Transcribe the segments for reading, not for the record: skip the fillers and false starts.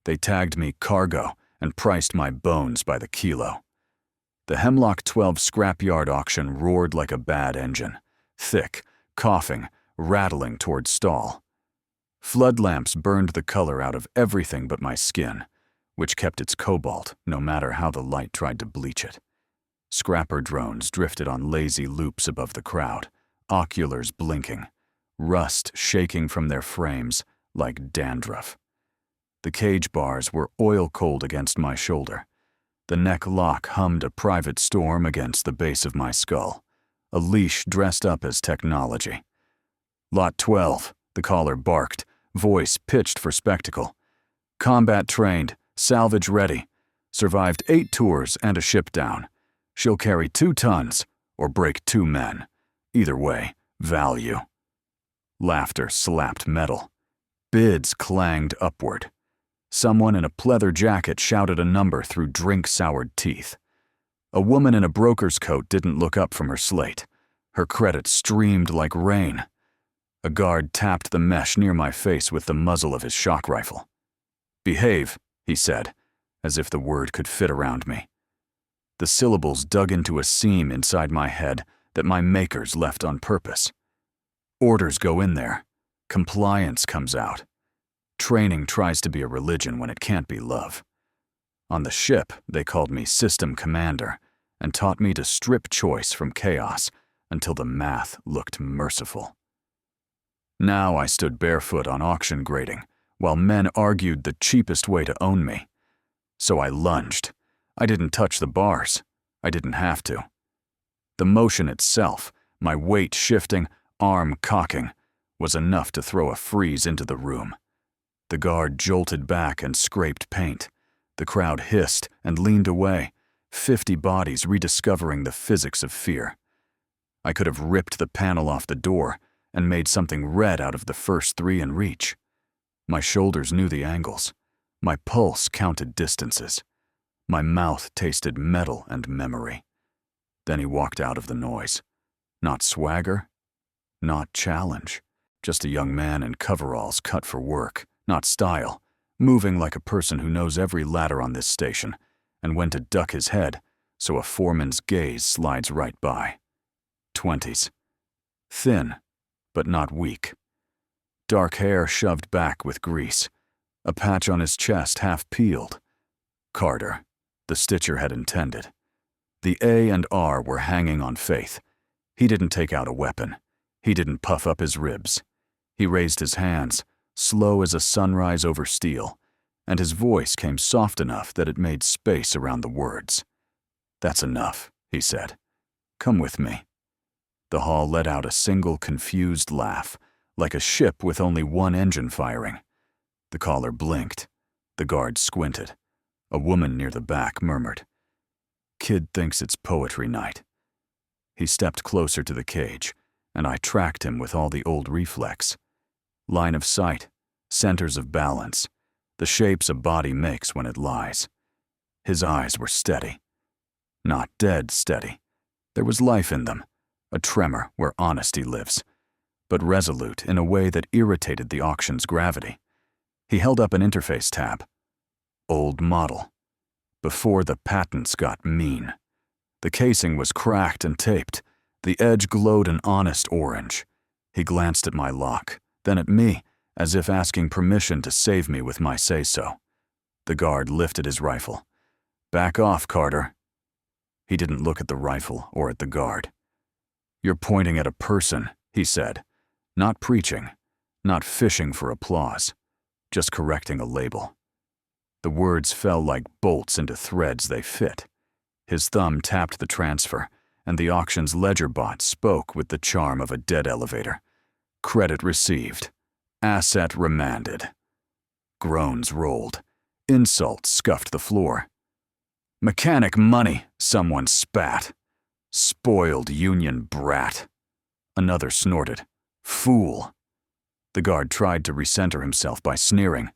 They tagged me cargo and priced my bones by the kilo. The Hemlock 12 scrapyard auction roared like a bad engine, thick, coughing, rattling toward stall. Flood lamps burned the color out of everything but my skin, which kept its cobalt no matter how the light tried to bleach it. Scrapper drones drifted on lazy loops above the crowd, oculars blinking, rust shaking from their frames like dandruff. The cage bars were oil-cold against my shoulder. The neck lock hummed a private storm against the base of my skull, a leash dressed up as technology. Lot 12, the caller barked, voice pitched for spectacle. Combat trained, salvage ready, survived 8 tours and a ship down. She'll carry 2 tons or break 2 men. Either way, value. Laughter slapped metal. Bids clanged upward. Someone in a pleather jacket shouted a number through drink-soured teeth. A woman in a broker's coat didn't look up from her slate. Her credit streamed like rain. A guard tapped the mesh near my face with the muzzle of his shock rifle. "Behave," he said, as if the word could fit around me. The syllables dug into a seam inside my head that my makers left on purpose. Orders go in there. Compliance comes out. Training tries to be a religion when it can't be love. On the ship, they called me System Commander and taught me to strip choice from chaos until the math looked merciful. Now I stood barefoot on auction grading, while men argued the cheapest way to own me. So I lunged. I didn't touch the bars. I didn't have to. The motion itself, my weight shifting, arm cocking, was enough to throw a freeze into the room. The guard jolted back and scraped paint. The crowd hissed and leaned away, 50 bodies rediscovering the physics of fear. I could have ripped the panel off the door and made something red out of the first 3 in reach. My shoulders knew the angles. My pulse counted distances. My mouth tasted metal and memory. Then he walked out of the noise. Not swagger, not challenge, just a young man in coveralls cut for work, not style, moving like a person who knows every ladder on this station and when to duck his head so a foreman's gaze slides right by. 20s. Thin, but not weak. Dark hair shoved back with grease. A patch on his chest half peeled. Carter, the stitcher had intended. The A and R were hanging on faith. He didn't take out a weapon. He didn't puff up his ribs. He raised his hands, slow as a sunrise over steel, and his voice came soft enough that it made space around the words. "That's enough," he said. "Come with me." The hall let out a single confused laugh, like a ship with only one engine firing. The caller blinked. The guard squinted. A woman near the back murmured, "Kid thinks it's poetry night." He stepped closer to the cage, and I tracked him with all the old reflex. Line of sight, centers of balance, the shapes a body makes when it lies. His eyes were steady. Not dead steady. There was life in them, a tremor where honesty lives, but resolute in a way that irritated the auction's gravity. He held up an interface tab. Old model. Before the patents got mean. The casing was cracked and taped. The edge glowed an honest orange. He glanced at my lock, then at me, as if asking permission to save me with my say-so. The guard lifted his rifle. "Back off, Carter." He didn't look at the rifle or at the guard. "You're pointing at a person," he said. Not preaching, not fishing for applause, just correcting a label. The words fell like bolts into threads they fit. His thumb tapped the transfer, and the auction's ledger bot spoke with the charm of a dead elevator. Credit received. Asset remanded. Groans rolled. Insults scuffed the floor. "Mechanic money," someone spat. "Spoiled union brat." Another snorted. "Fool." The guard tried to recenter himself by sneering.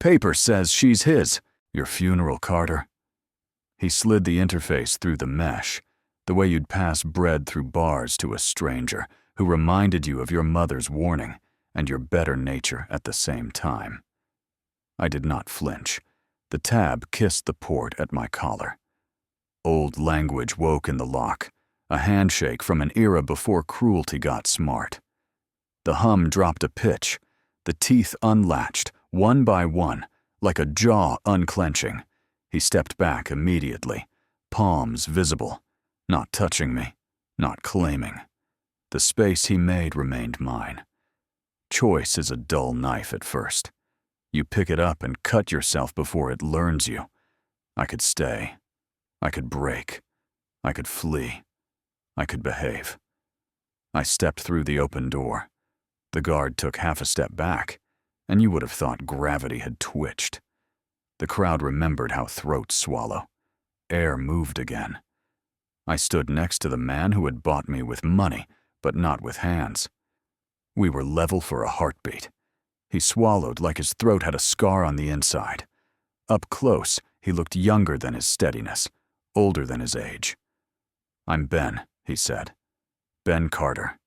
"Paper says she's his. Your funeral, Carter." He slid the interface through the mesh, the way you'd pass bread through bars to a stranger who reminded you of your mother's warning and your better nature at the same time. I did not flinch. The tab kissed the port at my collar. Old language woke in the lock, a handshake from an era before cruelty got smart. The hum dropped a pitch, the teeth unlatched, one by one, like a jaw unclenching. He stepped back immediately, palms visible, not touching me, not claiming. The space he made remained mine. Choice is a dull knife at first. You pick it up and cut yourself before it learns you. I could stay. I could break. I could flee. I could behave. I stepped through the open door. The guard took half a step back, and you would have thought gravity had twitched. The crowd remembered how throats swallow. Air moved again. I stood next to the man who had bought me with money, but not with hands. We were level for a heartbeat. He swallowed like his throat had a scar on the inside. Up close, he looked younger than his steadiness, older than his age. "I'm Ben," he said. "Ben Carter."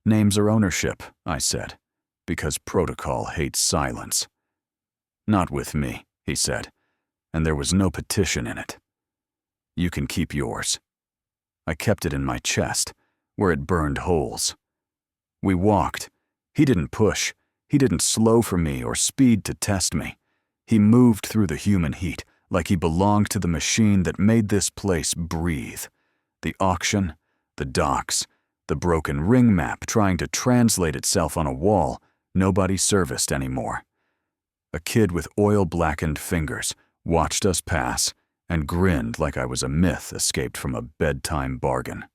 "Names are ownership," I said, "because protocol hates silence." "Not with me," he said, and there was no petition in it. "You can keep yours." I kept it in my chest, where it burned holes. We walked. He didn't push. He didn't slow for me or speed to test me. He moved through the human heat like he belonged to the machine that made this place breathe. The auction, the docks, the broken ring map trying to translate itself on a wall nobody serviced anymore. A kid with oil-blackened fingers watched us pass and grinned like I was a myth escaped from a bedtime bargain.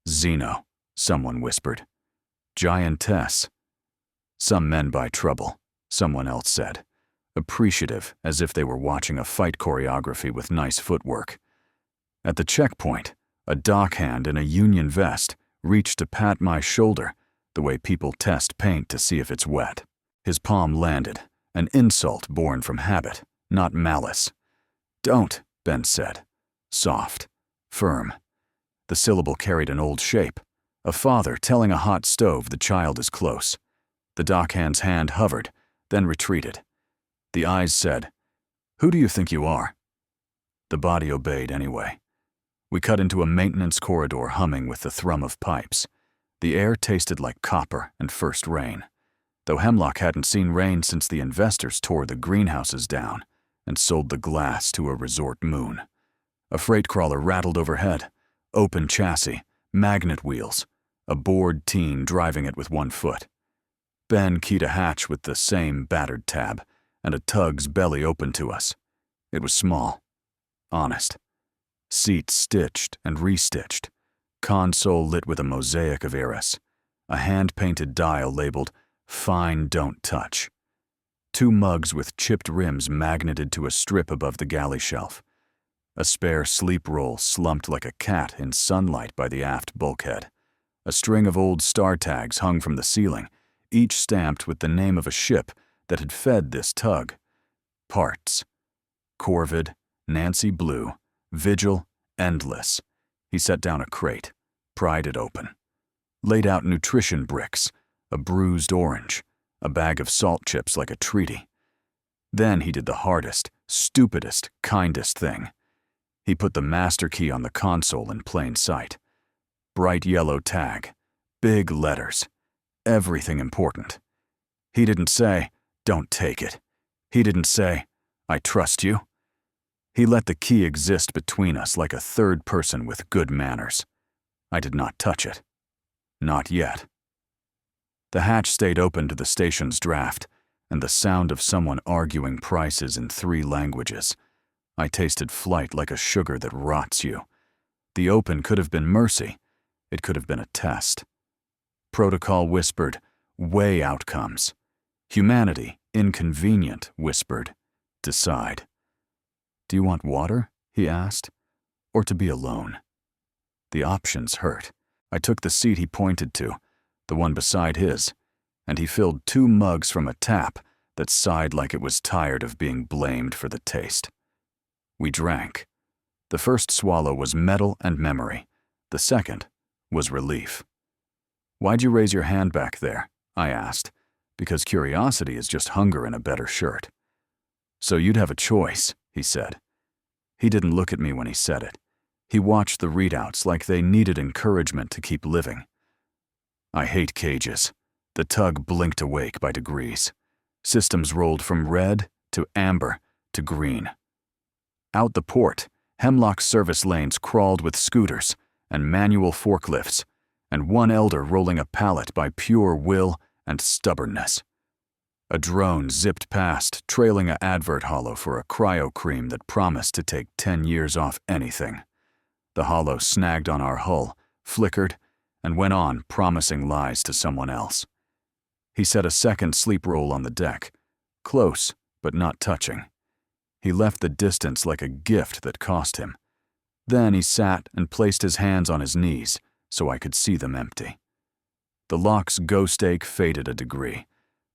"Xeno," someone whispered. "Giantess." "Some men buy trouble," someone else said, appreciative as if they were watching a fight choreography with nice footwork. At the checkpoint, a dockhand in a union vest reached to pat my shoulder the way people test paint to see if it's wet. His palm landed, an insult born from habit, not malice. "Don't," Ben said. Soft, firm. The syllable carried an old shape. A father telling a hot stove the child is close. The dockhand's hand hovered, then retreated. The eyes said, "Who do you think you are?" The body obeyed anyway. We cut into a maintenance corridor humming with the thrum of pipes. The air tasted like copper and first rain, though Hemlock hadn't seen rain since the investors tore the greenhouses down and sold the glass to a resort moon. A freight crawler rattled overhead, open chassis, magnet wheels, a bored teen driving it with one foot. Ben keyed a hatch with the same battered tab, and a tug's belly opened to us. It was small, honest. Seats stitched and restitched, console lit with a mosaic of eras, a hand-painted dial labeled, "Fine, don't touch." 2 mugs with chipped rims magneted to a strip above the galley shelf. A spare sleep roll slumped like a cat in sunlight by the aft bulkhead. A string of old star tags hung from the ceiling, each stamped with the name of a ship that had fed this tug. Parts. Corvid, Nancy Blue, Vigil, Endless. He set down a crate, pried it open. Laid out nutrition bricks, a bruised orange, a bag of salt chips like a treaty. Then he did the hardest, stupidest, kindest thing. He put the master key on the console in plain sight. Bright yellow tag, big letters, everything important. He didn't say, "Don't take it." He didn't say, "I trust you." He let the key exist between us like a third person with good manners. I did not touch it. Not yet. The hatch stayed open to the station's draft, and the sound of someone arguing prices in 3 languages. I tasted flight like a sugar that rots you. The open could have been mercy. It could have been a test. Protocol whispered, "Weigh outcomes." Humanity, inconvenient, whispered, "Decide." "Do you want water?" he asked. "Or to be alone?" The options hurt. I took the seat he pointed to, the one beside his, and he filled 2 mugs from a tap that sighed like it was tired of being blamed for the taste. We drank. The first swallow was metal and memory. The second was relief. "Why'd you raise your hand back there?" I asked. because curiosity is just hunger in a better shirt. So you'd have a choice, he said. He didn't look at me when he said it. He watched the readouts like they needed encouragement to keep living. I hate cages. The tug blinked awake by degrees. Systems rolled from red to amber to green. Out the port, Hemlock service lanes crawled with scooters and manual forklifts, and one elder rolling a pallet by pure will and stubbornness. A drone zipped past, trailing an advert holo for a cryo cream that promised to take 10 years off anything. The holo snagged on our hull, flickered, and went on promising lies to someone else. He set a second sleep roll on the deck, close but not touching. He left the distance like a gift that cost him. Then he sat and placed his hands on his knees so I could see them empty. The lock's ghost ache faded a degree.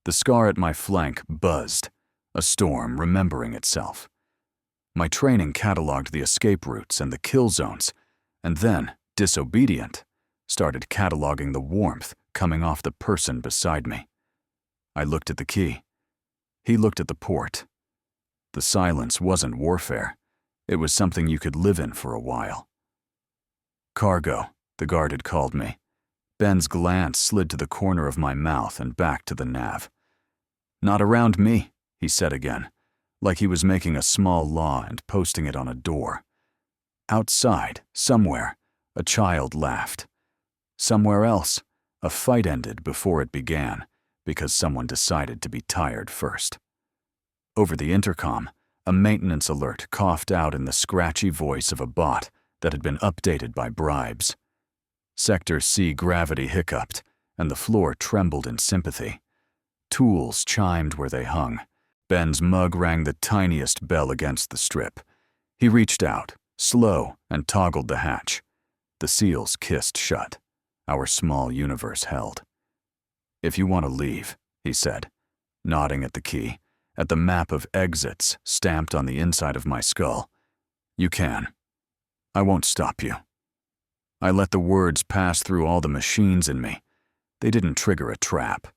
The scar at my flank buzzed, a storm remembering itself. My training cataloged the escape routes and the kill zones, and then, disobedient, started cataloging the warmth coming off the person beside me. I looked at the key. He looked at the port. The silence wasn't warfare. It was something you could live in for a while. Cargo, the guard had called me. Ben's glance slid to the corner of my mouth and back to the nav. Not around me, he said again, like he was making a small law and posting it on a door. Outside, somewhere, a child laughed. Somewhere else, a fight ended before it began, because someone decided to be tired first. Over the intercom, a maintenance alert coughed out in the scratchy voice of a bot that had been updated by bribes. Sector C gravity hiccuped, and the floor trembled in sympathy. Tools chimed where they hung. Ben's mug rang the tiniest bell against the strip. He reached out, slow, and toggled the hatch. The seals kissed shut. Our small universe held. "If you want to leave," he said, nodding at the key, at the map of exits stamped on the inside of my skull. "You can. I won't stop you." I let the words pass through all the machines in me. They didn't trigger a trap.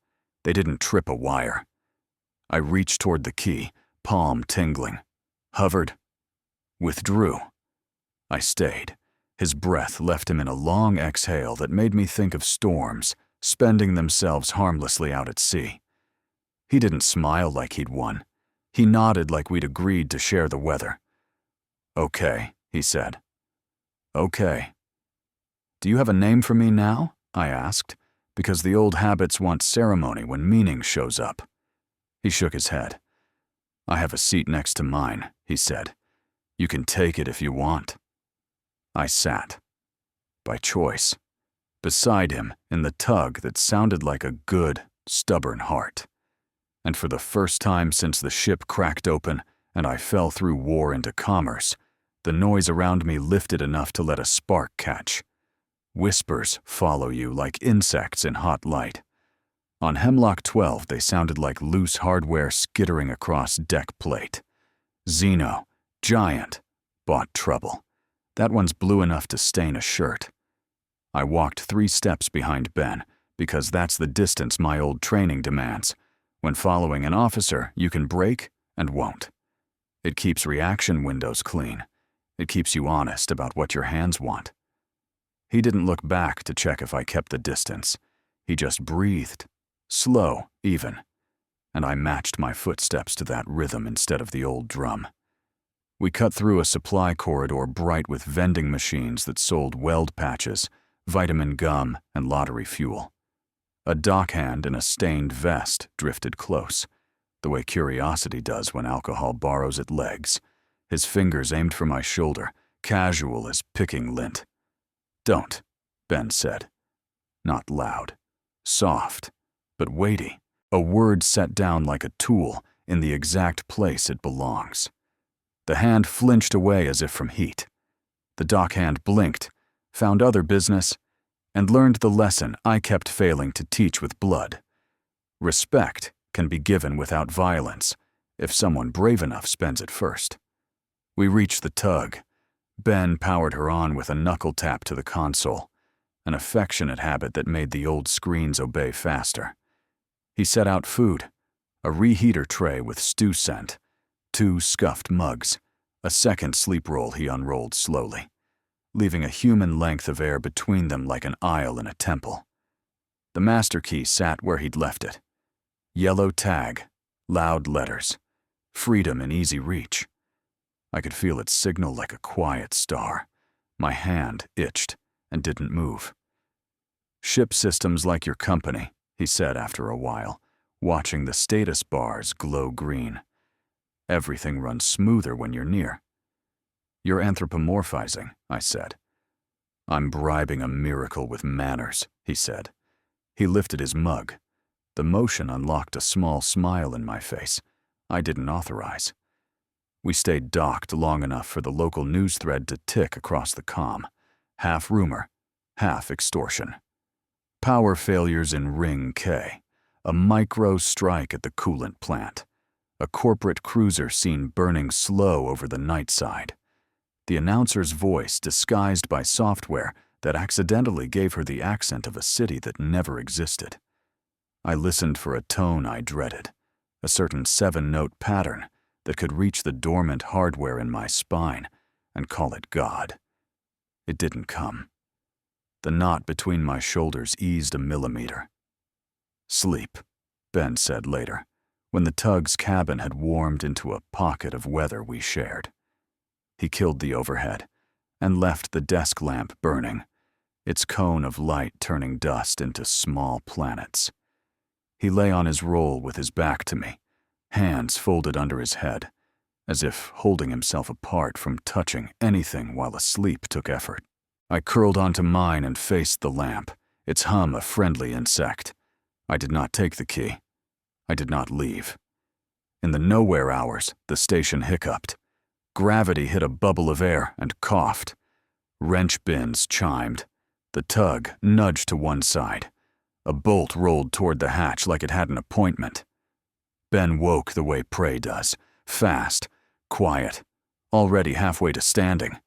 They didn't trip a wire. I reached toward the key, palm tingling. Hovered. Withdrew. I stayed. His breath left him in a long exhale that made me think of storms spending themselves harmlessly out at sea. He didn't smile like he'd won. He nodded like we'd agreed to share the weather. "Okay," he said. "Okay." "Do you have a name for me now?" I asked, because the old habits want ceremony when meaning shows up. He shook his head. "I have a seat next to mine," he said. "You can take it if you want." I sat. By choice. Beside him in the tug that sounded like a good, stubborn heart. And for the first time since the ship cracked open and I fell through war into commerce, the noise around me lifted enough to let a spark catch. Whispers follow you like insects in hot light. On Hemlock 12, they sounded like loose hardware skittering across deck plate. Xeno, giant, bought trouble. That one's blue enough to stain a shirt. I walked 3 steps behind Ben, because that's the distance my old training demands. When following an officer, you can break and won't. It keeps reaction windows clean. It keeps you honest about what your hands want. He didn't look back to check if I kept the distance. He just breathed, slow even, and I matched my footsteps to that rhythm instead of the old drum. We cut through a supply corridor bright with vending machines that sold weld patches, vitamin gum, and lottery fuel. A dockhand in a stained vest drifted close, the way curiosity does when alcohol borrows its legs, his fingers aimed for my shoulder, casual as picking lint. "Don't," Ben said. Not loud, soft, but weighty, a word set down like a tool in the exact place it belongs. The hand flinched away as if from heat. The dockhand blinked, found other business, and learned the lesson I kept failing to teach with blood. Respect can be given without violence, if someone brave enough spends it first. We reached the tug. Ben powered her on with a knuckle tap to the console, an affectionate habit that made the old screens obey faster. He set out food, a reheater tray with stew scent, 2 scuffed mugs, a second sleep roll he unrolled slowly, leaving a human length of air between them like an aisle in a temple. The master key sat where he'd left it. Yellow tag, loud letters, freedom in easy reach. I could feel its signal like a quiet star. My hand itched and didn't move. "Ship systems like your company," he said after a while, watching the status bars glow green. "Everything runs smoother when you're near." "You're anthropomorphizing," I said. "I'm bribing a miracle with manners," he said. He lifted his mug. The motion unlocked a small smile in my face I didn't authorize. We stayed docked long enough for the local news thread to tick across the comm, half rumor, half extortion. Power failures in Ring K, a micro strike at the coolant plant, a corporate cruiser seen burning slow over the night side. The announcer's voice disguised by software that accidentally gave her the accent of a city that never existed. I listened for a tone I dreaded, a certain 7-note pattern that could reach the dormant hardware in my spine and call it God. It didn't come. The knot between my shoulders eased a millimeter. "Sleep," Ben said later, when the tug's cabin had warmed into a pocket of weather we shared. He killed the overhead and left the desk lamp burning, its cone of light turning dust into small planets. He lay on his roll with his back to me, hands folded under his head, as if holding himself apart from touching anything while asleep took effort. I curled onto mine and faced the lamp, its hum a friendly insect. I did not take the key. I did not leave. In the nowhere hours, the station hiccuped. Gravity hit a bubble of air and coughed. Wrench bins chimed. The tug nudged to one side. A bolt rolled toward the hatch like it had an appointment. Ben woke the way prey does, fast, quiet, already halfway to standing.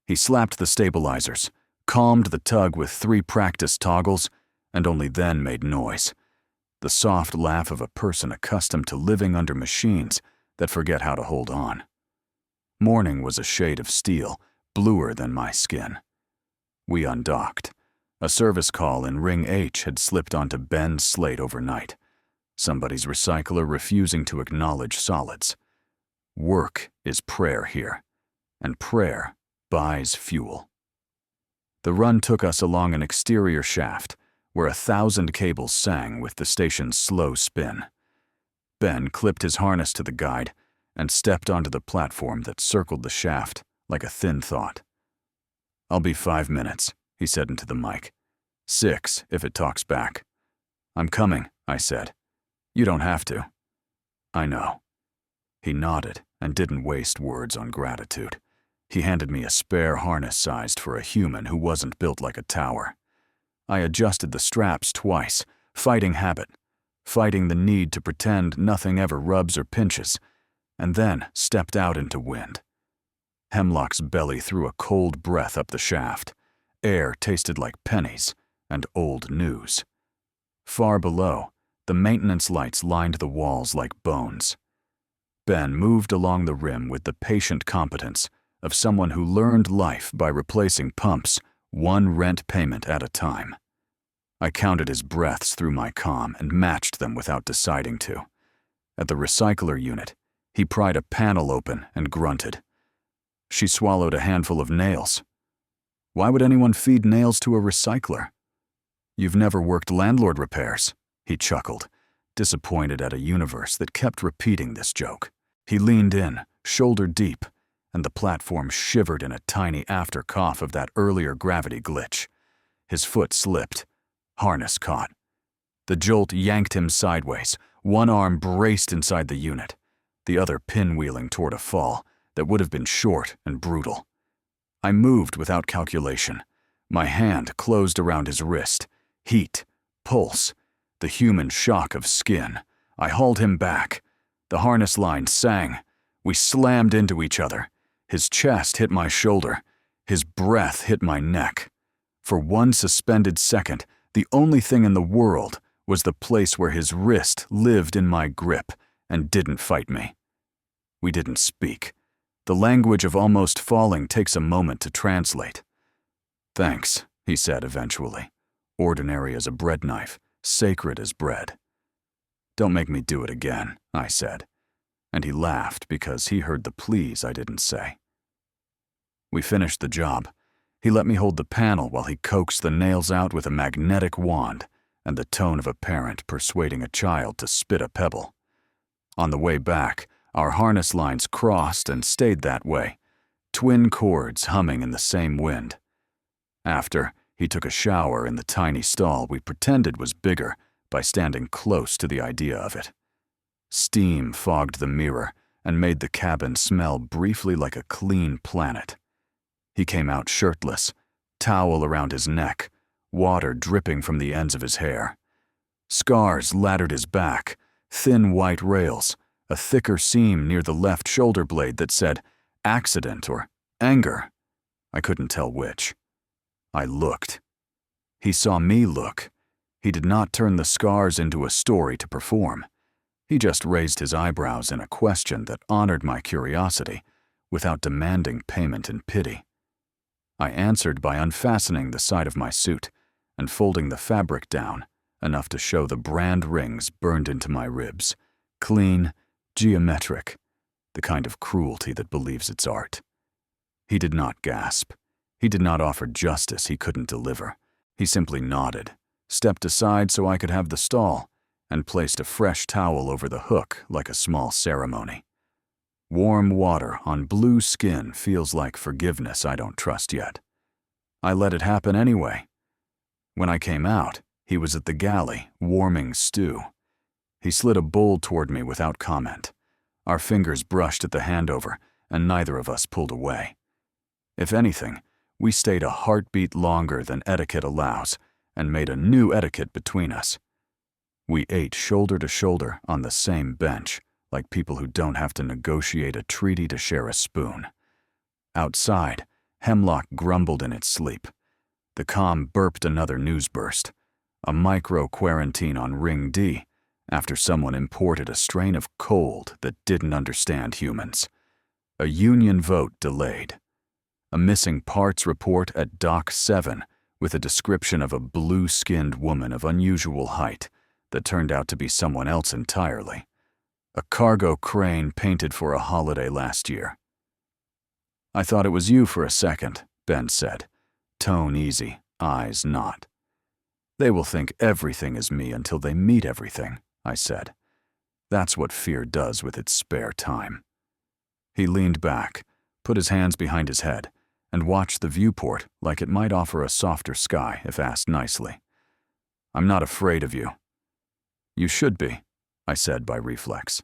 He slapped the stabilizers, calmed the tug with 3 practice toggles, and only then made noise. The soft laugh of a person accustomed to living under machines that forget how to hold on. Morning was a shade of steel, bluer than my skin. We undocked. A service call in Ring H had slipped onto Ben's slate overnight. Somebody's recycler refusing to acknowledge solids. Work is prayer here, and prayer buys fuel. The run took us along an exterior shaft where 1,000 cables sang with the station's slow spin. Ben clipped his harness to the guide and stepped onto the platform that circled the shaft like a thin thought. "I'll be 5 minutes," he said into the mic. 6 if it talks back. "I'm coming," I said. "You don't have to." "I know." He nodded and didn't waste words on gratitude. He handed me a spare harness sized for a human who wasn't built like a tower. I adjusted the straps twice, fighting habit, fighting the need to pretend nothing ever rubs or pinches, and then stepped out into wind. Hemlock's belly threw a cold breath up the shaft. Air tasted like pennies and old news. Far below, the maintenance lights lined the walls like bones. Ben moved along the rim with the patient competence of someone who learned life by replacing pumps 1 rent payment at a time. I counted his breaths through my comm and matched them without deciding to. At the recycler unit, he pried a panel open and grunted. She swallowed a handful of nails. "Why would anyone feed nails to a recycler?" "You've never worked landlord repairs," he chuckled, disappointed at a universe that kept repeating this joke. He leaned in, shoulder deep, and the platform shivered in a tiny after cough of that earlier gravity glitch. His foot slipped. Harness caught. The jolt yanked him sideways. One arm braced inside the unit, the other pinwheeling toward a fall that would have been short and brutal. I moved without calculation. My hand closed around his wrist. Heat, pulse, the human shock of skin. I hauled him back. The harness line sang. We slammed into each other. His chest hit my shoulder. His breath hit my neck. For one suspended second, the only thing in the world was the place where his wrist lived in my grip and didn't fight me. We didn't speak. The language of almost falling takes a moment to translate. "Thanks," he said eventually. "Ordinary as a bread knife, sacred as bread." "Don't make me do it again," I said. And he laughed because he heard the please I didn't say. We finished the job. He let me hold the panel while he coaxed the nails out with a magnetic wand and the tone of a parent persuading a child to spit a pebble. On the way back, our harness lines crossed and stayed that way, twin cords humming in the same wind. After, he took a shower in the tiny stall we pretended was bigger by standing close to the idea of it. Steam fogged the mirror and made the cabin smell briefly like a clean planet. He came out shirtless, towel around his neck, water dripping from the ends of his hair. Scars laddered his back, thin white rails, a thicker seam near the left shoulder blade that said accident or anger. I couldn't tell which. I looked. He saw me look. He did not turn the scars into a story to perform. He just raised his eyebrows in a question that honored my curiosity without demanding payment in pity. I answered by unfastening the side of my suit and folding the fabric down enough to show the brand rings burned into my ribs, clean, geometric, the kind of cruelty that believes it's art. He did not gasp. He did not offer justice he couldn't deliver. He simply nodded, stepped aside so I could have the stall, and placed a fresh towel over the hook like a small ceremony. Warm water on blue skin feels like forgiveness I don't trust yet. I let it happen anyway. When I came out, he was at the galley, warming stew. He slid a bowl toward me without comment. Our fingers brushed at the handover, and neither of us pulled away. If anything, we stayed a heartbeat longer than etiquette allows, and made a new etiquette between us. We ate shoulder to shoulder on the same bench, like people who don't have to negotiate a treaty to share a spoon. Outside, Hemlock grumbled in its sleep. The comm burped another news burst, a micro-quarantine on Ring D, after someone imported a strain of cold that didn't understand humans. A union vote delayed. A missing parts report at Dock 7 with a description of a blue-skinned woman of unusual height that turned out to be someone else entirely. A cargo crane painted for a holiday last year. "I thought it was you for a second," Ben said, tone easy, eyes not. "They will think everything is me until they meet everything," I said. "That's what fear does with its spare time." He leaned back, put his hands behind his head, and watched the viewport like it might offer a softer sky if asked nicely. "I'm not afraid of you." "You should be," I said by reflex.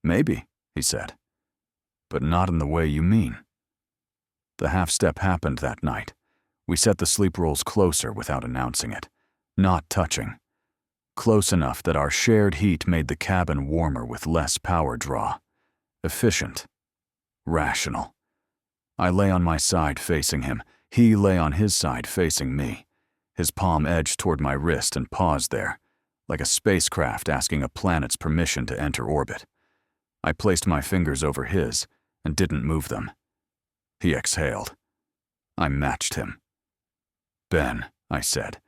"Maybe," he said, "but not in the way you mean." The half-step happened that night. We set the sleep rolls closer without announcing it, not touching. Close enough that our shared heat made the cabin warmer with less power draw. Efficient. Rational. I lay on my side facing him. He lay on his side facing me. His palm edged toward my wrist and paused there, like a spacecraft asking a planet's permission to enter orbit. I placed my fingers over his and didn't move them. He exhaled. I matched him. "Ben," I said,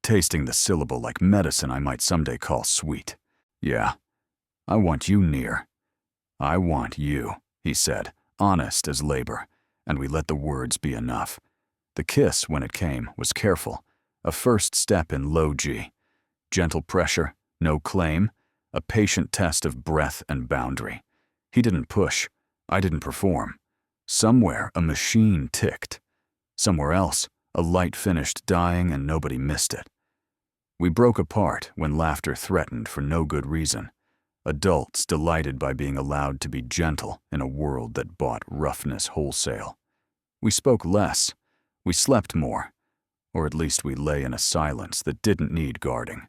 tasting the syllable like medicine I might someday call sweet. "Yeah, I want you near." "I want you," he said, honest as labor, and we let the words be enough. The kiss, when it came, was careful, a first step in low G. Gentle pressure, no claim, a patient test of breath and boundary. He didn't push. I didn't perform. Somewhere, a machine ticked. Somewhere else, a light finished dying and nobody missed it. We broke apart when laughter threatened for no good reason. Adults delighted by being allowed to be gentle in a world that bought roughness wholesale. We spoke less. We slept more. Or at least we lay in a silence that didn't need guarding.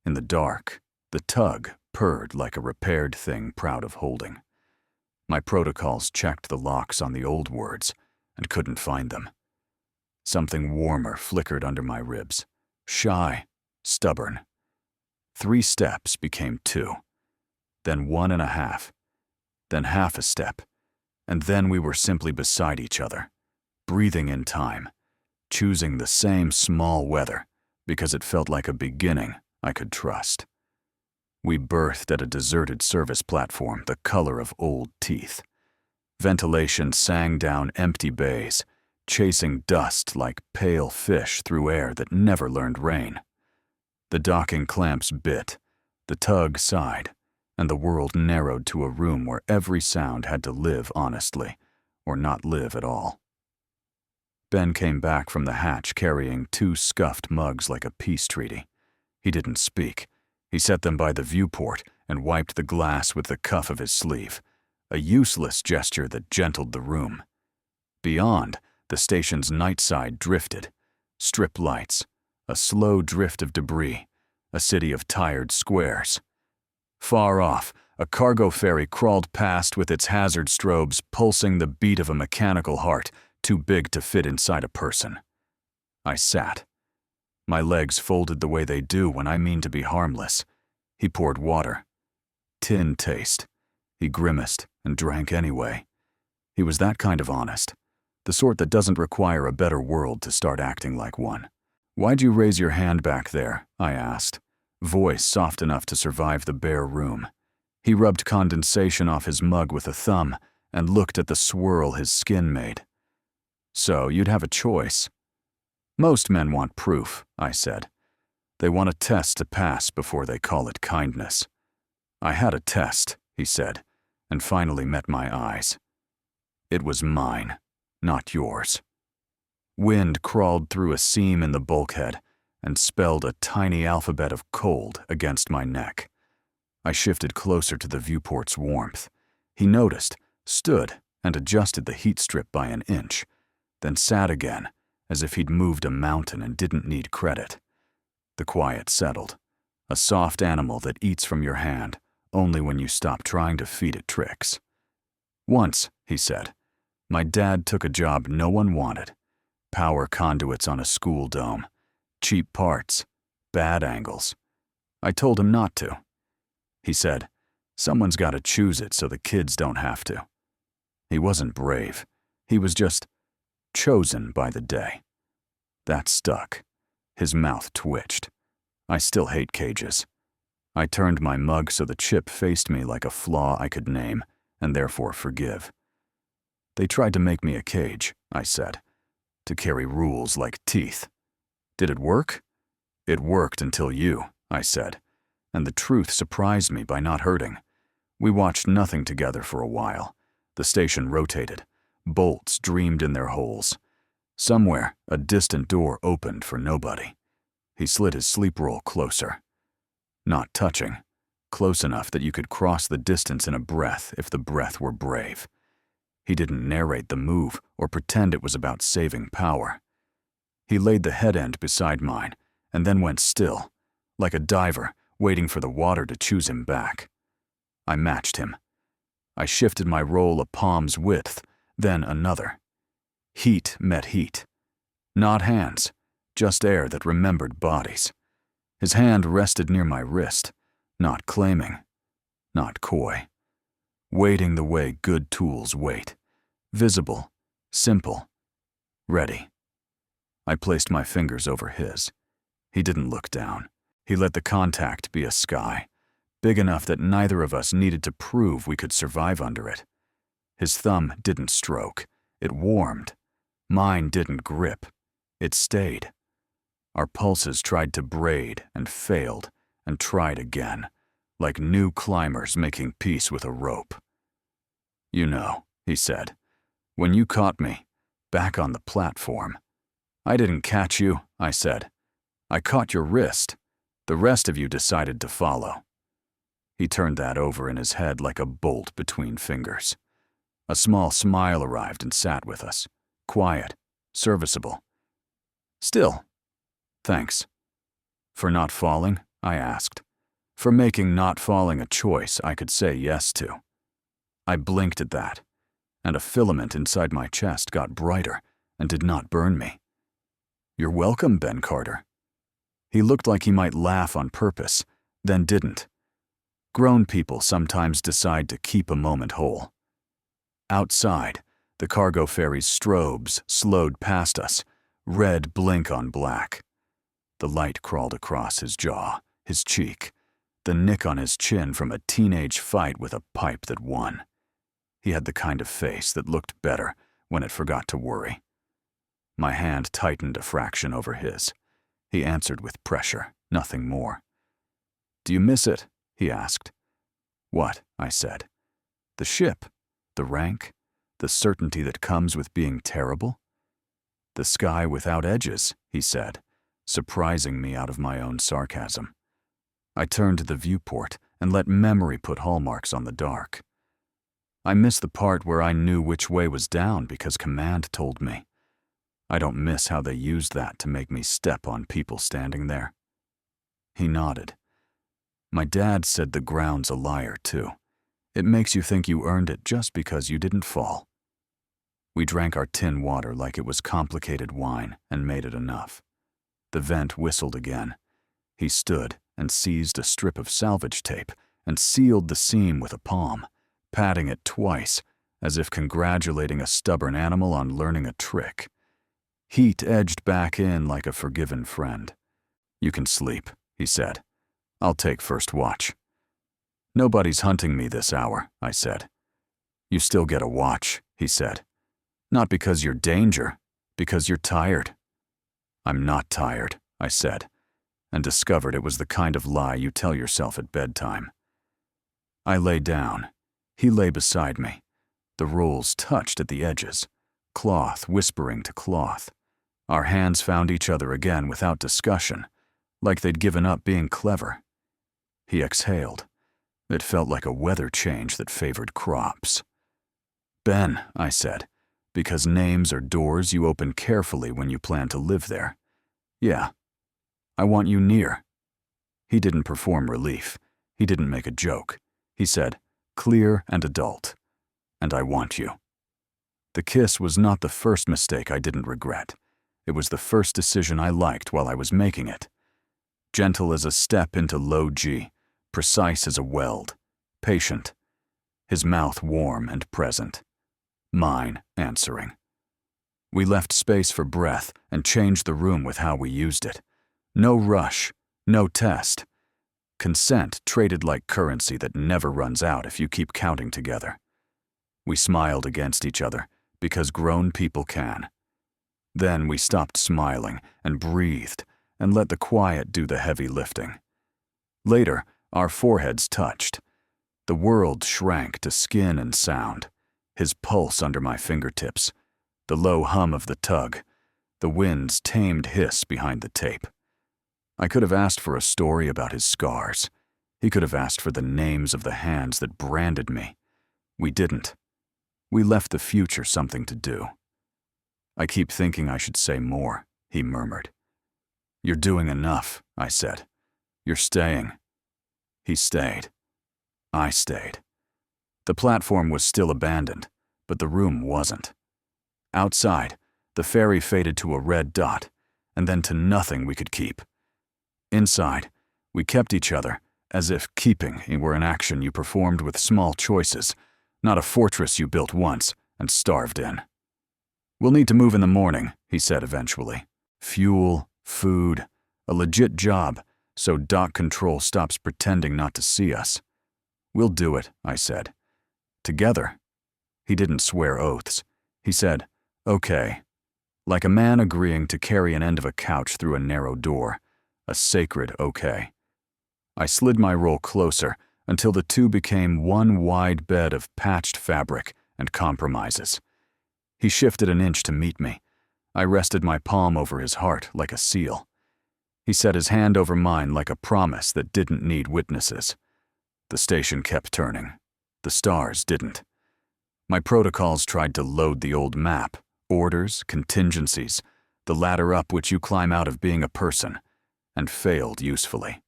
In the dark, the tug purred like a repaired thing proud of holding. My protocols checked the locks on the old words and couldn't find them. Something warmer flickered under my ribs. Shy, stubborn. 3 steps became 2, then 1.5, then half a step, and then we were simply beside each other, breathing in time, choosing the same small weather because it felt like a beginning I could trust. We berthed at a deserted service platform the color of old teeth. Ventilation sang down empty bays, chasing dust like pale fish through air that never learned rain. The docking clamps bit, the tug sighed, and the world narrowed to a room where every sound had to live honestly, or not live at all. Ben came back from the hatch carrying 2 scuffed mugs like a peace treaty. He didn't speak. He set them by the viewport and wiped the glass with the cuff of his sleeve, a useless gesture that gentled the room. Beyond, the station's night side drifted. Strip lights, a slow drift of debris, a city of tired squares. Far off, a cargo ferry crawled past with its hazard strobes pulsing the beat of a mechanical heart too big to fit inside a person. I sat. My legs folded the way they do when I mean to be harmless. He poured water. Tin taste. He grimaced and drank anyway. He was that kind of honest, the sort that doesn't require a better world to start acting like one. "Why'd you raise your hand back there?" I asked, voice soft enough to survive the bare room. He rubbed condensation off his mug with a thumb and looked at the swirl his skin made. "So you'd have a choice." "Most men want proof," I said. "They want a test to pass before they call it kindness." "I had a test," he said, and finally met my eyes. "It was mine, not yours." Wind crawled through a seam in the bulkhead and spelled a tiny alphabet of cold against my neck. I shifted closer to the viewport's warmth. He noticed, stood, and adjusted the heat strip by an inch, then sat again, as if he'd moved a mountain and didn't need credit. The quiet settled, a soft animal that eats from your hand only when you stop trying to feed it tricks. "Once," he said, "my dad took a job no one wanted. Power conduits on a school dome. Cheap parts. Bad angles. I told him not to. He said, someone's got to choose it so the kids don't have to. He wasn't brave. He was just chosen by the day." That stuck. His mouth twitched. I still hate cages. I turned my mug so the chip faced me like a flaw I could name, and therefore forgive. "They tried to make me a cage," I said, "to carry rules like teeth. Did it work?" "It worked until you," I said, and the truth surprised me by not hurting. We watched nothing together for a while. The station rotated. Bolts dreamed in their holes. Somewhere, a distant door opened for nobody. He slid his sleep roll closer. Not touching. Close enough that you could cross the distance in a breath if the breath were brave. He didn't narrate the move or pretend it was about saving power. He laid the head end beside mine and then went still, like a diver waiting for the water to choose him back. I matched him. I shifted my roll a palm's width, then another. Heat met heat. Not hands, just air that remembered bodies. His hand rested near my wrist, not claiming, not coy. Waiting the way good tools wait. Visible, simple, ready. I placed my fingers over his. He didn't look down. He let the contact be a sky, big enough that neither of us needed to prove we could survive under it. His thumb didn't stroke. It warmed. Mine didn't grip. It stayed. Our pulses tried to braid and failed and tried again, like new climbers making peace with a rope. "You know," he said, "when you caught me, back on the platform." "I didn't catch you," I said. "I caught your wrist. The rest of you decided to follow." He turned that over in his head like a bolt between fingers. A small smile arrived and sat with us. Quiet, serviceable. "Still, thanks." "For not falling?" I asked. "For making not falling a choice I could say yes to." I blinked at that, and a filament inside my chest got brighter and did not burn me. "You're welcome, Ben Carter." He looked like he might laugh on purpose, then didn't. Grown people sometimes decide to keep a moment whole. Outside, the cargo ferry's strobes slowed past us, red blink on black. The light crawled across his jaw, his cheek, the nick on his chin from a teenage fight with a pipe that won. He had the kind of face that looked better when it forgot to worry. My hand tightened a fraction over his. He answered with pressure, nothing more. "Do you miss it?" he asked. "What?" I said. "The ship, the rank, the certainty that comes with being terrible?" "The sky without edges," he said, surprising me out of my own sarcasm. I turned to the viewport and let memory put hallmarks on the dark. I missed the part where I knew which way was down because command told me. I don't miss how they used that to make me step on people standing there. He nodded. "My dad said the ground's a liar, too. It makes you think you earned it just because you didn't fall." We drank our tin water like it was complicated wine and made it enough. The vent whistled again. He stood and seized a strip of salvage tape and sealed the seam with a palm, patting it twice, as if congratulating a stubborn animal on learning a trick. Heat edged back in like a forgiven friend. "You can sleep," he said. "I'll take first watch." "Nobody's hunting me this hour," I said. "You still get a watch," he said. "Not because you're danger, because you're tired." "I'm not tired," I said, and discovered it was the kind of lie you tell yourself at bedtime. I lay down. He lay beside me. The rolls touched at the edges, cloth whispering to cloth. Our hands found each other again without discussion, like they'd given up being clever. He exhaled. It felt like a weather change that favored crops. "Ben," I said, "because names are doors you open carefully when you plan to live there." "Yeah. I want you near." He didn't perform relief. He didn't make a joke. He said, clear and adult, "And I want you." The kiss was not the first mistake I didn't regret. It was the first decision I liked while I was making it. Gentle as a step into low G, precise as a weld, patient. His mouth warm and present. Mine answering. We left space for breath and changed the room with how we used it. No rush, no test. Consent traded like currency that never runs out if you keep counting together. We smiled against each other because grown people can. Then we stopped smiling and breathed and let the quiet do the heavy lifting. Later, our foreheads touched. The world shrank to skin and sound, his pulse under my fingertips, the low hum of the tug, the wind's tamed hiss behind the tape. I could have asked for a story about his scars. He could have asked for the names of the hands that branded me. We didn't. We left the future something to do. "I keep thinking I should say more," he murmured. "You're doing enough," I said. "You're staying." He stayed. I stayed. The platform was still abandoned, but the room wasn't. Outside, the ferry faded to a red dot, and then to nothing we could keep. Inside, we kept each other, as if keeping were an action you performed with small choices, not a fortress you built once and starved in. "We'll need to move in the morning," he said eventually. "Fuel, food, a legit job, so dock control stops pretending not to see us." "We'll do it," I said. "Together." He didn't swear oaths. He said, "Okay," like a man agreeing to carry an end of a couch through a narrow door. A sacred okay. I slid my roll closer until the two became one wide bed of patched fabric and compromises. He shifted an inch to meet me. I rested my palm over his heart like a seal. He set his hand over mine like a promise that didn't need witnesses. The station kept turning. The stars didn't. My protocols tried to load the old map, orders, contingencies, the ladder up which you climb out of being a person, and failed usefully.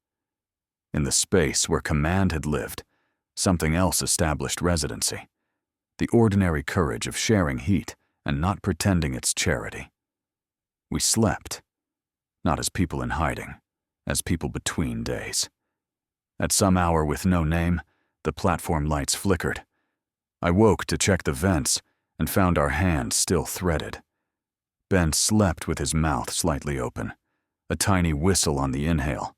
In the space where command had lived, something else established residency. The ordinary courage of sharing heat and not pretending it's charity. We slept, not as people in hiding, as people between days. At some hour with no name, the platform lights flickered. I woke to check the vents and found our hands still threaded. Ben slept with his mouth slightly open, a tiny whistle on the inhale,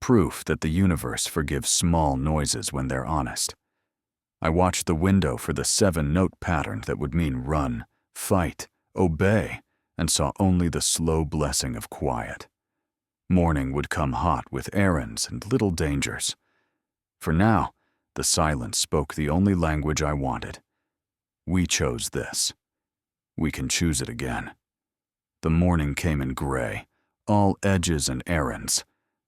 proof that the universe forgives small noises when they're honest. I watched the window for the 7-note pattern that would mean run, fight, obey, and saw only the slow blessing of quiet. Morning would come hot with errands and little dangers. For now, the silence spoke the only language I wanted. We chose this. We can choose it again. The morning came in gray, all edges and errands.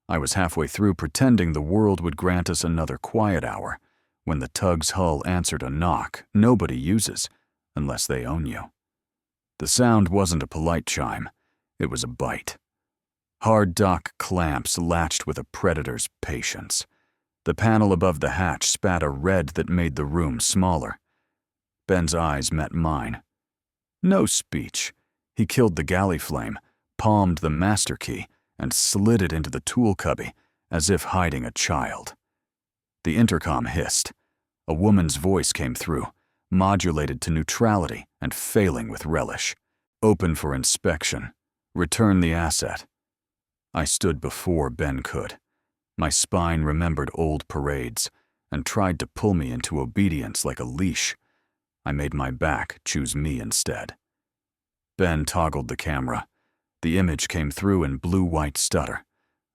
I was halfway through pretending the world would grant us another quiet hour when the tug's hull answered a knock nobody uses unless they own you. The sound wasn't a polite chime. It was a bite. Hard dock clamps latched with a predator's patience. The panel above the hatch spat a red that made the room smaller. Ben's eyes met mine. No speech. He killed the galley flame, palmed the master key, and slid it into the tool cubby, as if hiding a child. The intercom hissed. A woman's voice came through, modulated to neutrality and failing with relish. Open for inspection. Return the asset. I stood before Ben could. My spine remembered old parades and tried to pull me into obedience like a leash. I made my back choose me instead. Ben toggled the camera. The image came through in blue-white stutter.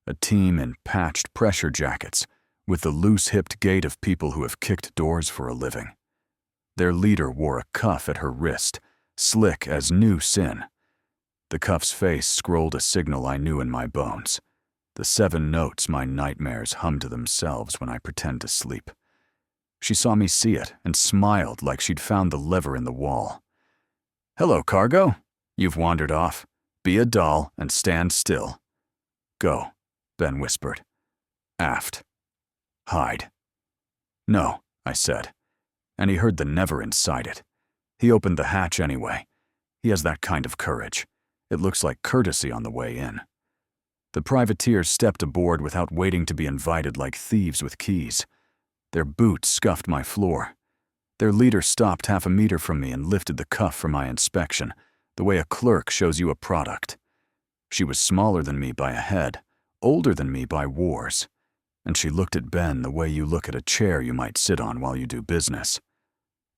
A team in patched pressure jackets, with the loose-hipped gait of people who have kicked doors for a living. Their leader wore a cuff at her wrist, slick as new sin. The cuff's face scrolled a signal I knew in my bones. The 7 notes my nightmares hum to themselves when I pretend to sleep. She saw me see it and smiled like she'd found the lever in the wall. "Hello, cargo. You've wandered off. Be a doll and stand still." "Go," Ben whispered. "Aft. Hide." "No," I said, and he heard the never inside it. He opened the hatch anyway. He has that kind of courage. It looks like courtesy on the way in. The privateers stepped aboard without waiting to be invited like thieves with keys. Their boots scuffed my floor. Their leader stopped half a meter from me and lifted the cuff for my inspection, the way a clerk shows you a product. She was smaller than me by a head, older than me by wars, and she looked at Ben the way you look at a chair you might sit on while you do business.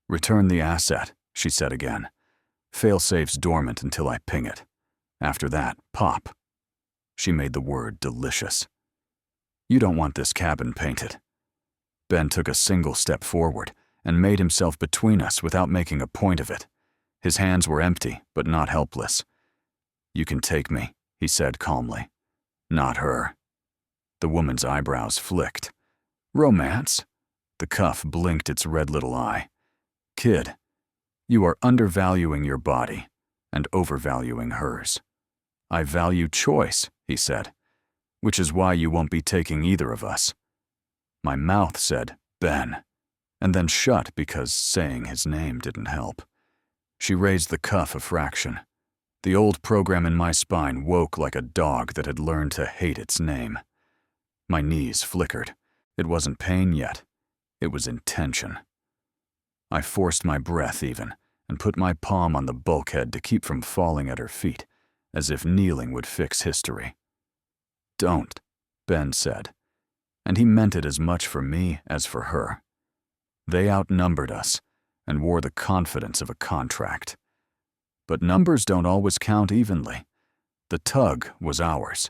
"Return the asset," she said again. "Failsafe's dormant until I ping it. After that, pop." She made the word delicious. "You don't want this cabin painted." Ben took a single step forward and made himself between us without making a point of it. His hands were empty, but not helpless. "You can take me," he said calmly. "Not her." The woman's eyebrows flicked. "Romance?" The cuff blinked its red little eye. "Kid, you are undervaluing your body and overvaluing hers." "I value choice," he said, "which is why you won't be taking either of us." My mouth said, "Ben," and then shut because saying his name didn't help. She raised the cuff a fraction. The old program in my spine woke like a dog that had learned to hate its name. My knees flickered. It wasn't pain yet. It was intention. I forced my breath even, and put my palm on the bulkhead to keep from falling at her feet, as if kneeling would fix history. "Don't," Ben said, and he meant it as much for me as for her. They outnumbered us and wore the confidence of a contract. But numbers don't always count evenly. The tug was ours.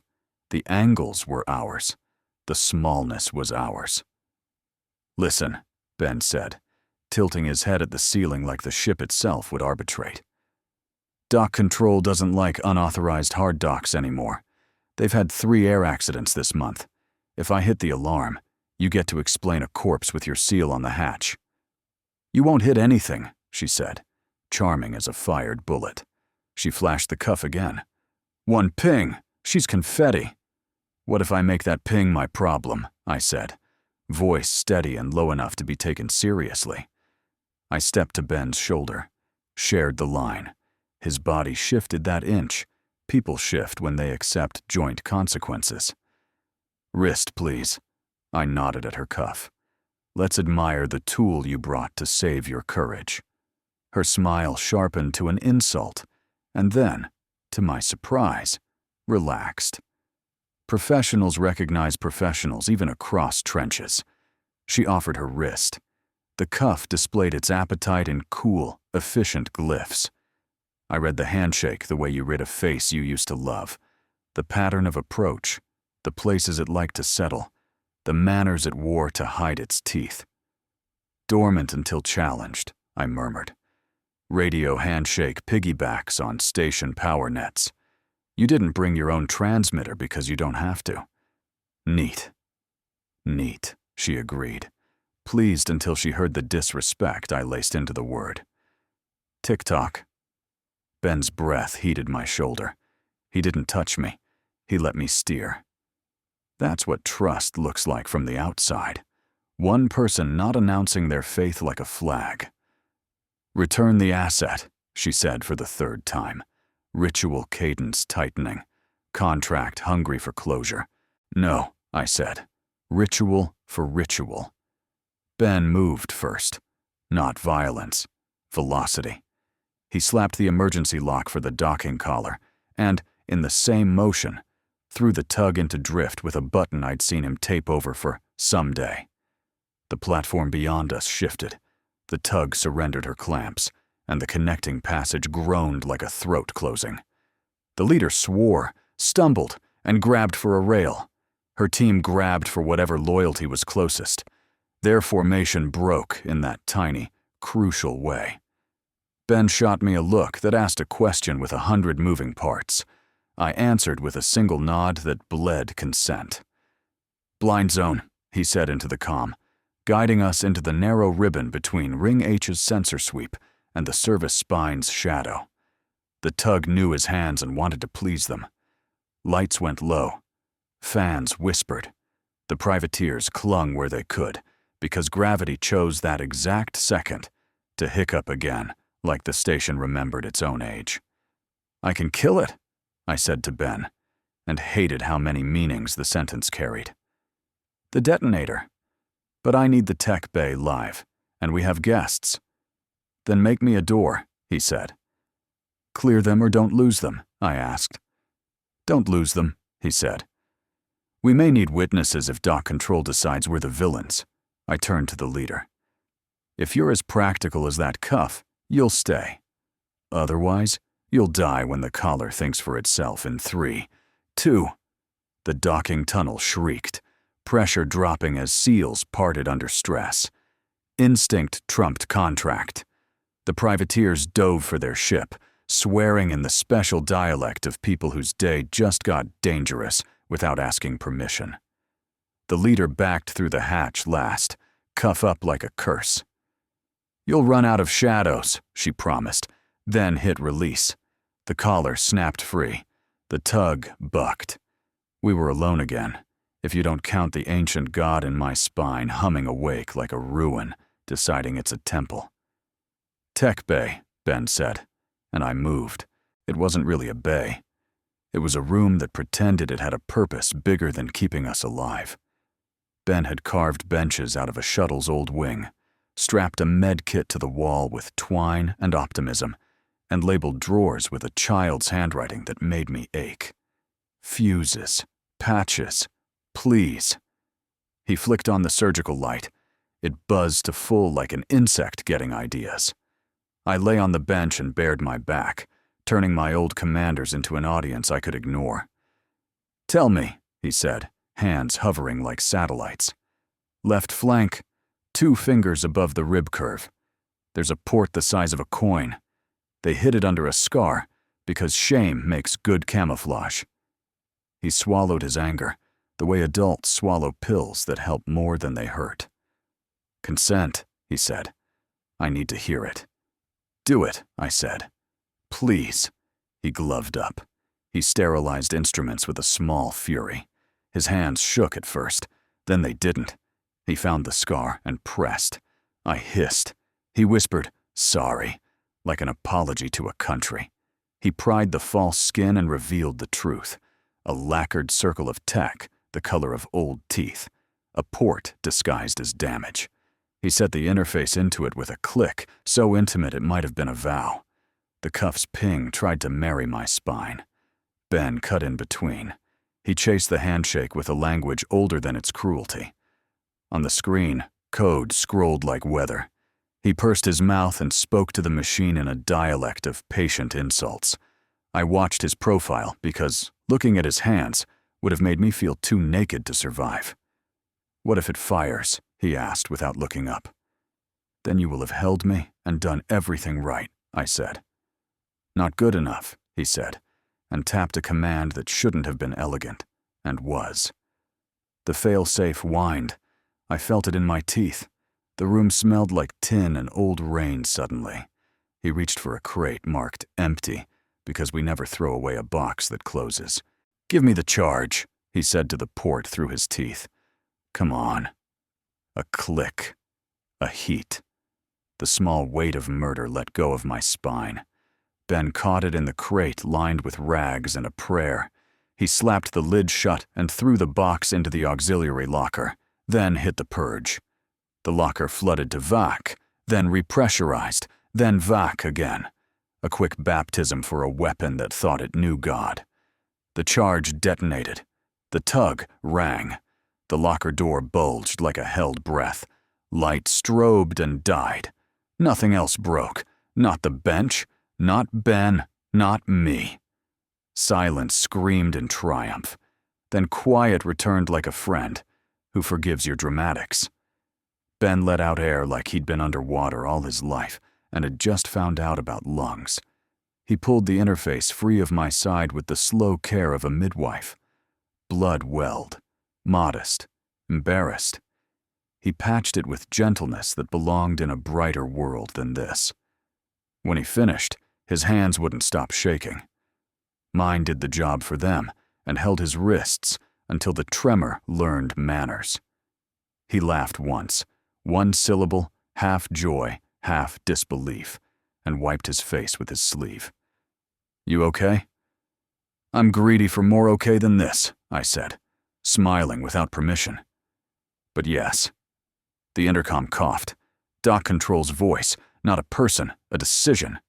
The angles were ours. The smallness was ours. "Listen," Ben said, tilting his head at the ceiling like the ship itself would arbitrate. "Dock control doesn't like unauthorized hard docks anymore. They've had 3 air accidents this month. If I hit the alarm, you get to explain a corpse with your seal on the hatch." "You won't hit anything," she said, charming as a fired bullet. She flashed the cuff again. "One ping! She's confetti." "What if I make that ping my problem?" I said, voice steady and low enough to be taken seriously. I stepped to Ben's shoulder, shared the line. His body shifted that inch. People shift when they accept joint consequences. "Wrist, please." I nodded at her cuff. Let's admire the tool you brought to save your courage. Her smile sharpened to an insult, and then, to my surprise, relaxed. Professionals recognize professionals even across trenches. She offered her wrist. The cuff displayed its appetite in cool, efficient glyphs. I read the handshake the way you read a face you used to love, the pattern of approach, the places it liked to settle, the manners it wore to hide its teeth. Dormant until challenged, I murmured. Radio handshake piggybacks on station power nets. You didn't bring your own transmitter because you don't have to. Neat. Neat, she agreed, pleased until she heard the disrespect I laced into the word. Tick-tock. Ben's breath heated my shoulder. He didn't touch me. He let me steer. That's what trust looks like from the outside. One person not announcing their faith like a flag. Return the asset, she said for the third time. Ritual cadence tightening. Contract hungry for closure. No, I said. Ritual for ritual. Ben moved first. Not violence. Velocity. He slapped the emergency lock for the docking collar, and, in the same motion, threw the tug into drift with a button I'd seen him tape over for someday. The platform beyond us shifted. The tug surrendered her clamps, and the connecting passage groaned like a throat closing. The leader swore, stumbled, and grabbed for a rail. Her team grabbed for whatever loyalty was closest. Their formation broke in that tiny, crucial way. Ben shot me a look that asked a question with 100 moving parts. I answered with a single nod that bled consent. Blind zone, he said into the comm, guiding us into the narrow ribbon between Ring H's sensor sweep and the service spine's shadow. The tug knew his hands and wanted to please them. Lights went low. Fans whispered. The privateers clung where they could, because gravity chose that exact second to hiccup again, like the station remembered its own age. I can kill it, I said to Ben, and hated how many meanings the sentence carried. The detonator. But I need the tech bay live, and we have guests. Then make me a door, he said. Clear them or don't lose them, I asked. Don't lose them, he said. We may need witnesses if Dock Control decides we're the villains. I turned to the leader. If you're as practical as that cuff, you'll stay. Otherwise, you'll die when the collar thinks for itself in 3, 2. The docking tunnel shrieked, pressure dropping as seals parted under stress. Instinct trumped contract. The privateers dove for their ship, swearing in the special dialect of people whose day just got dangerous without asking permission. The leader backed through the hatch last, cuff up like a curse. You'll run out of shadows, she promised, then hit release. The collar snapped free. The tug bucked. We were alone again, if you don't count the ancient god in my spine humming awake like a ruin, deciding it's a temple. Tech bay, Ben said, and I moved. It wasn't really a bay. It was a room that pretended it had a purpose bigger than keeping us alive. Ben had carved benches out of a shuttle's old wing, strapped a med kit to the wall with twine and optimism, and labeled drawers with a child's handwriting that made me ache. Fuses, patches, please. He flicked on the surgical light. It buzzed to full like an insect getting ideas. I lay on the bench and bared my back, turning my old commanders into an audience I could ignore. Tell me, he said, hands hovering like satellites. Left flank, 2 fingers above the rib curve. There's a port the size of a coin. They hid it under a scar because shame makes good camouflage. He swallowed his anger, the way adults swallow pills that help more than they hurt. Consent, he said. I need to hear it. Do it, I said. Please. He gloved up. He sterilized instruments with a small fury. His hands shook at first, then they didn't. He found the scar and pressed. I hissed. He whispered, sorry, like an apology to a country. He pried the false skin and revealed the truth. A lacquered circle of tech, the color of old teeth. a port disguised as damage. He set the interface into it with a click, so intimate it might have been a vow. The cuff's ping tried to marry my spine. Ben cut in between. He chased the handshake with a language older than its cruelty. On the screen, code scrolled like weather. He pursed his mouth and spoke to the machine in a dialect of patient insults. I watched his profile because looking at his hands would have made me feel too naked to survive. "What if it fires?" he asked without looking up. "Then you will have held me and done everything right," I said. "Not good enough," he said, and tapped a command that shouldn't have been elegant, and was. The fail-safe whined. I felt it in my teeth. The room smelled like tin and old rain suddenly. He reached for a crate marked empty, because we never throw away a box that closes. "Give me the charge," he said to the port through his teeth. "Come on." A click. A heat. The small weight of murder let go of my spine. Ben caught it in the crate lined with rags and a prayer. He slapped the lid shut and threw the box into the auxiliary locker, then hit the purge. The locker flooded to vac, then repressurized, then vac again. A quick baptism for a weapon that thought it knew God. The charge detonated. The tug rang. The locker door bulged like a held breath. Light strobed and died. Nothing else broke. Not the bench, not Ben, not me. Silence screamed in triumph. Then quiet returned like a friend who forgives your dramatics. Ben let out air like he'd been underwater all his life and had just found out about lungs. He pulled the interface free of my side with the slow care of a midwife. Blood welled, modest, embarrassed. He patched it with gentleness that belonged in a brighter world than this. When he finished, his hands wouldn't stop shaking. Mine did the job for them and held his wrists until the tremor learned manners. He laughed once, one syllable, half joy, half disbelief, and wiped his face with his sleeve. "You okay?" "I'm greedy for more okay than this," I said, smiling without permission. "But yes." The intercom coughed. Doc Control's voice, not a person, a decision,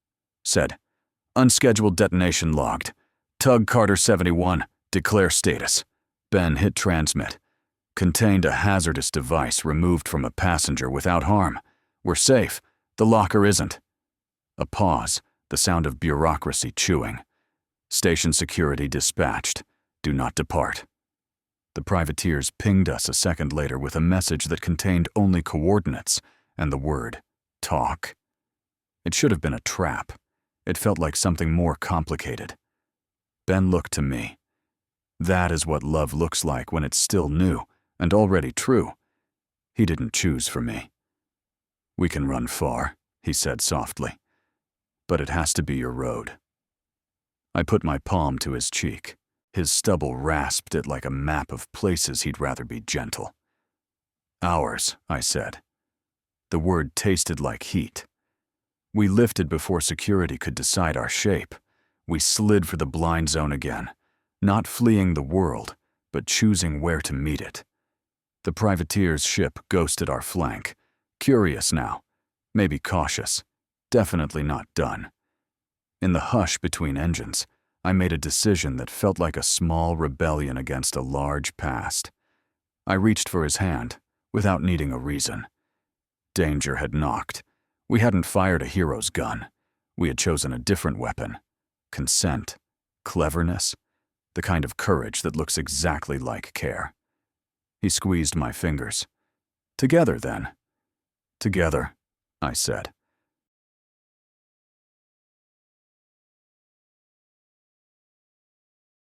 said, "Unscheduled detonation logged. Tug Carter 71, declare status." Ben hit transmit. "Contained a hazardous device removed from a passenger without harm. We're safe. The locker isn't." A pause, the sound of bureaucracy chewing. "Station security dispatched. Do not depart." The privateers pinged us a second later with a message that contained only coordinates and the word, talk. It should have been a trap. It felt like something more complicated. Ben looked to me. That is what love looks like when it's still new and already true. He didn't choose for me. "We can run far," he said softly, "but it has to be your road." I put my palm to his cheek. His stubble rasped it like a map of places he'd rather be gentle. "Ours," I said. The word tasted like heat. We lifted before security could decide our shape. We slid for the blind zone again, not fleeing the world, but choosing where to meet it. The privateer's ship ghosted our flank, curious now, maybe cautious, definitely not done. In the hush between engines, I made a decision that felt like a small rebellion against a large past. I reached for his hand, without needing a reason. Danger had knocked. We hadn't fired a hero's gun. We had chosen a different weapon. Consent, cleverness, the kind of courage that looks exactly like care. He squeezed my fingers. "Together, then." "Together," I said.